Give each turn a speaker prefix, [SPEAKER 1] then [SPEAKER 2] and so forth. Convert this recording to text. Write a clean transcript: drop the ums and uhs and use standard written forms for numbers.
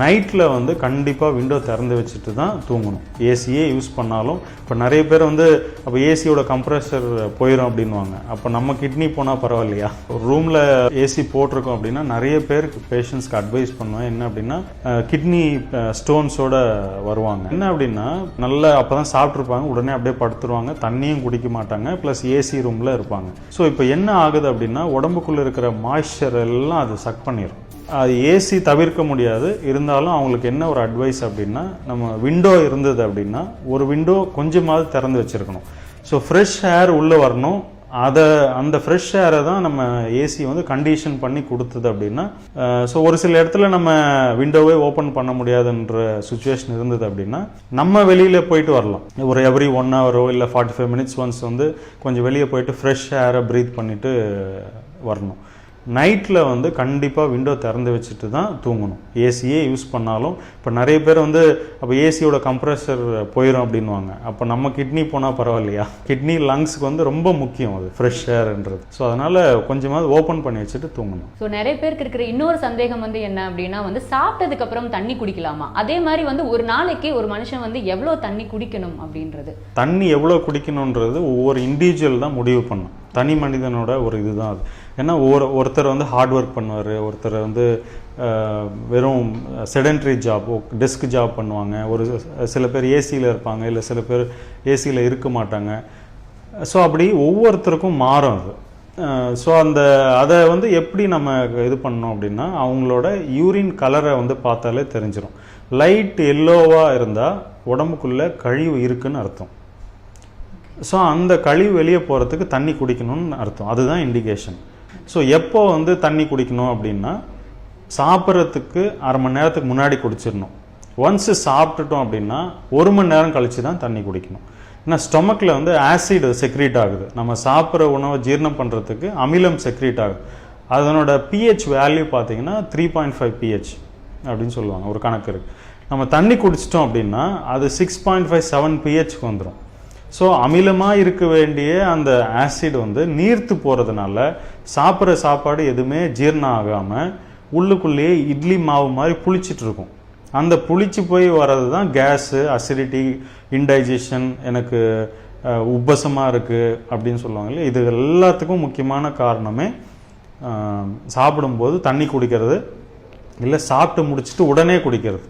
[SPEAKER 1] நைட்டில் வந்து கண்டிப்பாக விண்டோ திறந்து வச்சுட்டு தான் தூங்கணும். ஏசியே யூஸ் பண்ணாலும் இப்போ நிறைய பேர் வந்து அப்போ ஏசியோட கம்ப்ரெஷர் போயிடும் அப்படின்வாங்க. அப்போ நம்ம கிட்னி போனால் பரவாயில்லையா? ஒரு ரூமில் ஏசி போட்டிருக்கோம் அப்படின்னா நிறைய பேருக்கு பேஷண்ட்ஸ்க்கு அட்வைஸ் பண்ணுவேன் என்ன அப்படின்னா கிட்னி ஸ்டோன்ஸோட வருவாங்க. என்ன அப்படின்னா நல்லா அப்போ தான் சாப்பிட்ருப்பாங்க, உடனே அப்படியே படுத்துருவாங்க, தண்ணியும் குடிக்க மாட்டாங்க, ப்ளஸ் ஏசி ரூமில் இருப்பாங்க. ஸோ இப்போ என்ன ஆகுது அப்படின்னா உடம்புக்குள்ளே இருக்கிற மாய்ஸ்சர் எல்லாம் அது சக் பண்ணிடும். அது ஏசி தவிர்க்க முடியாது. இருந்தாலும் அவங்களுக்கு என்ன ஒரு அட்வைஸ் அப்படின்னா நம்ம விண்டோ இருந்தது அப்படின்னா ஒரு விண்டோ கொஞ்சமாவது திறந்து வச்சுருக்கணும். ஸோ ஃப்ரெஷ் ஏர் உள்ளே வரணும். அந்த ஃப்ரெஷ் ஏரை தான் நம்ம ஏசி வந்து கண்டிஷன் பண்ணி கொடுத்தது அப்படின்னா ஸோ ஒரு சில இடத்துல நம்ம விண்டோவே ஓப்பன் பண்ண முடியாதுன்ற சுச்சுவேஷன் இருந்தது அப்படின்னா நம்ம வெளியில் போயிட்டு வரலாம். ஒரு எவ்ரி 1 ஹவரோ இல்லை 45 மினிட்ஸ் ஒன்ஸ் வந்து கொஞ்சம் வெளியே போயிட்டு ஃப்ரெஷ் ஏரை ப்ரீத் பண்ணிவிட்டு வரணும். நைட்டில் வந்து கண்டிப்பாக விண்டோ திறந்து வச்சுட்டு தான் தூங்கணும். ஏசியே யூஸ் பண்ணாலும் இப்போ நிறைய பேர் வந்து அப்போ ஏசியோட கம்ப்ரெஷர் போயிடும் அப்படின்வாங்க. அப்போ நம்ம கிட்னி போனால் பரவாயில்லையா? கிட்னி லங்ஸுக்கு வந்து ரொம்ப முக்கியம் அது ஃப்ரெஷ் ஏர்ன்றது. ஸோ அதனால் கொஞ்சமாவது ஓப்பன் பண்ணி வச்சுட்டு தூங்கணும்.
[SPEAKER 2] ஸோ நிறைய பேருக்கு இருக்கிற இன்னொரு சந்தேகம் வந்து என்ன அப்படின்னா வந்து சாப்பிட்டதுக்கு அப்புறம் தண்ணி குடிக்கலாமா? அதே மாதிரி வந்து ஒரு நாளைக்கு ஒரு மனுஷன் வந்து எவ்வளோ தண்ணி குடிக்கணும் அப்படின்றது,
[SPEAKER 1] தண்ணி எவ்வளோ குடிக்கணுன்றது ஒவ்வொரு இண்டிவிஜுவல் தான் முடிவு பண்ணும். தனி மனிதனோட ஒரு இதுதான் அது. ஏன்னா ஒருத்தர் வந்து ஹார்ட் ஒர்க் பண்ணுவார், ஒருத்தர் வந்து வெறும் செடென்ட்ரி ஜாப் டெஸ்க் ஜாப் பண்ணுவாங்க, ஒரு சில பேர் ஏசியில் இருப்பாங்க, இல்லை சில பேர் ஏசியில் இருக்க மாட்டாங்க. ஸோ அப்படி ஒவ்வொருத்தருக்கும் மாறும் அது. ஸோ அதை வந்து எப்படி நம்ம இது பண்ணோம் அப்படின்னா அவங்களோட யூரின் கலரை வந்து பார்த்தாலே தெரிஞ்சிடும். லைட் எல்லோவாக இருந்தால் உடம்புக்குள்ளே கழிவு இருக்குன்னு அர்த்தம். ஸோ அந்த கழிவு வெளியே போகிறதுக்கு தண்ணி குடிக்கணும்னு அர்த்தம். அதுதான் இண்டிகேஷன். ஸோ எப்போ வந்து தண்ணி குடிக்கணும் அப்படின்னா சாப்பிட்றதுக்கு அரை மணி நேரத்துக்கு முன்னாடி குடிச்சிடணும். ஒன்ஸு சாப்பிட்டுட்டோம் அப்படின்னா 1 மணி நேரம் கழித்து தான் தண்ணி குடிக்கணும். ஏன்னா ஸ்டொமக்கில் வந்து ஆசிட் செக்ரீட் ஆகுது. நம்ம சாப்பிட்ற உணவை ஜீரணம் பண்ணுறதுக்கு அமிலம் செக்ரீட் ஆகுது. அதனோட பிஹெச் வேல்யூ பார்த்தீங்கன்னா 3.5 pH அப்படின்னு சொல்லுவாங்க, ஒரு கணக்கு இருக்குது. நம்ம தண்ணி குடிச்சிட்டோம் அப்படின்னா அது 6.57 pHக்கு வந்துடும். ஸோ அமிலமாக இருக்க வேண்டிய அந்த ஆசிட் வந்து நீர்த்து போகிறதுனால சாப்பிட்ற சாப்பாடு எதுவுமே ஜீரணம் ஆகாமல் உள்ளுக்குள்ளேயே இட்லி மாவு மாதிரி புளிச்சிட்டு இருக்கும். அந்த புளிச்சு போய் வர்றது தான் கேஸு, அசிடிட்டி, இன்டைஜஷன், எனக்கு உப்பசமாக இருக்குது அப்படின்னு சொல்லுவாங்க இல்லையா? இது எல்லாத்துக்கும் முக்கியமான காரணமே சாப்பிடும்போது தண்ணி குடிக்கிறது, இல்லை சாப்பிட்டு முடிச்சுட்டு உடனே குடிக்கிறது.